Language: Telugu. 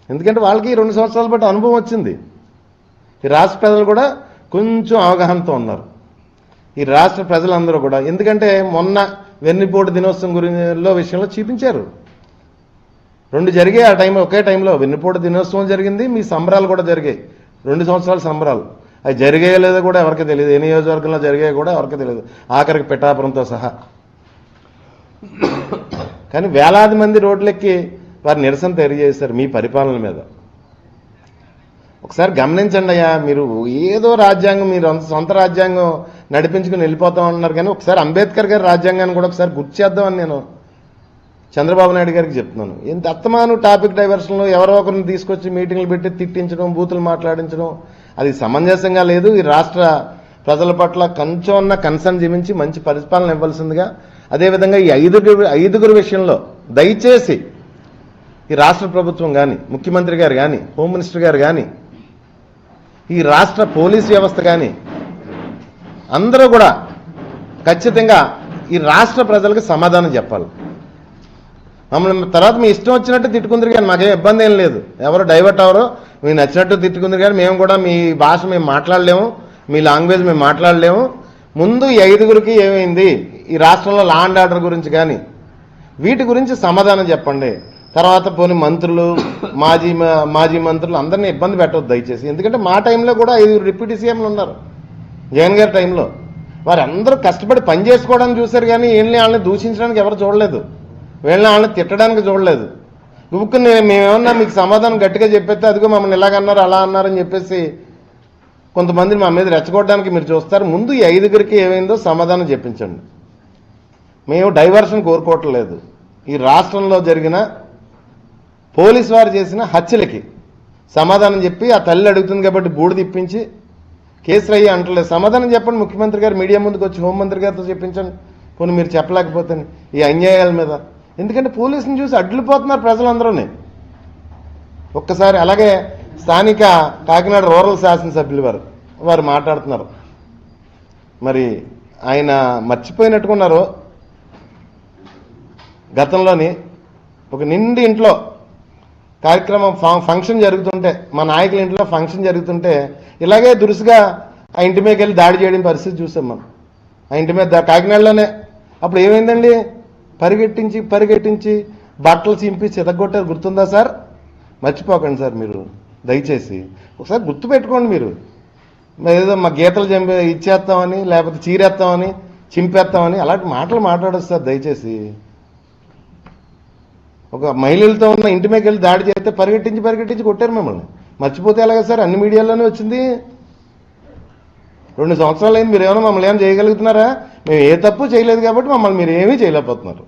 ఎందుకంటే వాళ్ళకి 2 సంవత్సరాల బట్టి అనుభవం వచ్చింది. ఈ రాష్ట్ర ప్రజలు కూడా కొంచెం అవగాహనతో ఉన్నారు. ఈ రాష్ట్ర ప్రజలందరూ కూడా, ఎందుకంటే మొన్న వెన్నుపోటు దినోత్సవం విషయంలో చూపించారు. 2 జరిగాయి ఆ టైంలో, ఒకే టైంలో వెన్నుపోటు దినోత్సవం జరిగింది, మీ సంబరాలు కూడా జరిగాయి. 2 సంవత్సరాల సంబరాలు అవి జరిగాయో లేదో కూడా ఎవరికి తెలియదు. ఏ నియోజకవర్గంలో జరిగాయో కూడా ఎవరికి తెలియదు, ఆఖరికి పిఠాపురంతో సహా. కానీ వేలాది మంది రోడ్లెక్కి వారు నిరసన తెలియజేశారు మీ పరిపాలన మీద. ఒకసారి గమనించండి అయ్యా, మీరు ఏదో రాజ్యాంగం, మీరు సొంత రాజ్యాంగం నడిపించుకుని వెళ్ళిపోతామన్నారు. కానీ ఒకసారి అంబేద్కర్ గారి రాజ్యాంగాన్ని కూడా ఒకసారి గుర్తు చేద్దామని నేను చంద్రబాబు నాయుడు గారికి చెప్తున్నాను. ఇంత అత్తమాను టాపిక్ డైవర్షన్లో ఎవరో ఒకరిని తీసుకొచ్చి మీటింగ్లు పెట్టి తిట్టించడం, బూతులు మాట్లాడించడం అది సమంజసంగా లేదు. ఈ రాష్ట్ర ప్రజల పట్ల కొంచెం కన్సర్న్ చూపించి మంచి పరిపాలన ఇవ్వాల్సిందిగా, అదేవిధంగా ఈ ఐదుగురు విషయంలో దయచేసి ఈ రాష్ట్ర ప్రభుత్వం కానీ, ముఖ్యమంత్రి గారు కానీ, హోమ్ మినిస్టర్ గారు కానీ, ఈ రాష్ట్ర పోలీస్ వ్యవస్థ కానీ అందరూ కూడా ఖచ్చితంగా ఈ రాష్ట్ర ప్రజలకు సమాధానం చెప్పాలి. మమ్మల్ని తర్వాత మీ ఇష్టం వచ్చినట్టు తిట్టుకుందరు కానీ మాకేం ఇబ్బంది ఏం లేదు. ఎవరు డైవర్ట్ అవరో మీకు నచ్చినట్టు తిట్టుకుందరు కానీ మేము కూడా మీ భాష మేము మాట్లాడలేము, మీ లాంగ్వేజ్ మేము మాట్లాడలేము. ముందు ఈ 5గురికి ఏమైంది, ఈ రాష్ట్రంలో లా అండ్ ఆర్డర్ గురించి కానీ వీటి గురించి సమాధానం చెప్పండి. తర్వాత పోనీ మంత్రులు, మాజీ మంత్రులు అందరినీ ఇబ్బంది పెట్టవద్దు దయచేసి. ఎందుకంటే మా టైంలో కూడా 5 డిప్యూటీ సీఎంలు ఉన్నారు జగన్ గారి టైంలో. వారందరూ కష్టపడి పని చేసుకోవడానికి చూశారు కానీ వాళ్ళని దూషించడానికి ఎవరు చూడలేదు, వాళ్ళని తిట్టడానికి చూడలేదు. ఇప్పుడు మేమేమన్నా మీకు సమాధానం గట్టిగా చెప్పేస్తే అదిగో మమ్మల్ని ఇలాగన్నారు అలా అన్నారని చెప్పేసి కొంతమందిని మా మీద రెచ్చగొట్టడానికి మీరు చూస్తారు. ముందు ఈ 5గురికి ఏమైందో సమాధానం చెప్పించండి. మేము డైవర్షన్ కోరుకోవట్లేదు. ఈ రాష్ట్రంలో జరిగిన పోలీసు వారు చేసిన హత్యలకి సమాధానం చెప్పి, ఆ తల్లి అడుగుతుంది కాబట్టి బూడి తిప్పించి కేసులు అయ్యి అంటలేదు. సమాధానం చెప్పండి ముఖ్యమంత్రి గారు, మీడియా ముందుకు వచ్చి హోంమంత్రి గారితో చెప్పించండి. పోనీ మీరు చెప్పలేకపోతే ఈ అన్యాయాల మీద. ఎందుకంటే పోలీసుని చూసి అడ్డుపోతున్నారు ప్రజలందరూనే ఒక్కసారి. అలాగే స్థానిక కాకినాడ రూరల్ శాసనసభ్యులు వారు మాట్లాడుతున్నారు. మరి ఆయన మర్చిపోయినట్టుకున్నారు, గతంలోని ఒక నిండి ఇంట్లో కార్యక్రమం ఫంక్షన్ జరుగుతుంటే, మా నాయకుల ఇంట్లో ఫంక్షన్ జరుగుతుంటే ఇలాగే దురుసుగా ఆ ఇంటి మీదకి వెళ్ళి దాడి చేయడం పరిస్థితి చూసాం మనం. ఆ ఇంటి మీద కాకినాడలోనే. అప్పుడు ఏమైందండి, పరిగెట్టించి బట్టలు చింపి చితగొట్టారు. గుర్తుందా సార్? మర్చిపోకండి సార్ మీరు దయచేసి. ఒకసారి గుర్తుపెట్టుకోండి. మీరు ఏదో మా గీతలు ఇచ్చేస్తామని, లేకపోతే చీరేస్తామని, చింపేస్తామని అలాంటి మాటలు మాట్లాడొచ్చు సార్ దయచేసి. ఒక మహిళలతో ఉన్న ఇంటి మీదకి వెళ్ళి దాడి చేస్తే పరిగెట్టించి కొట్టారు మిమ్మల్ని. మర్చిపోతే ఎలాగ సార్? అన్ని మీడియాల్లోనే వచ్చింది. 2 సంవత్సరాలు అయింది. మీరు ఏమైనా మమ్మల్ని ఏమైనా చేయగలుగుతున్నారా? మేము ఏ తప్పు చేయలేదు కాబట్టి మమ్మల్ని మీరు ఏమీ చేయలేకపోతున్నారు.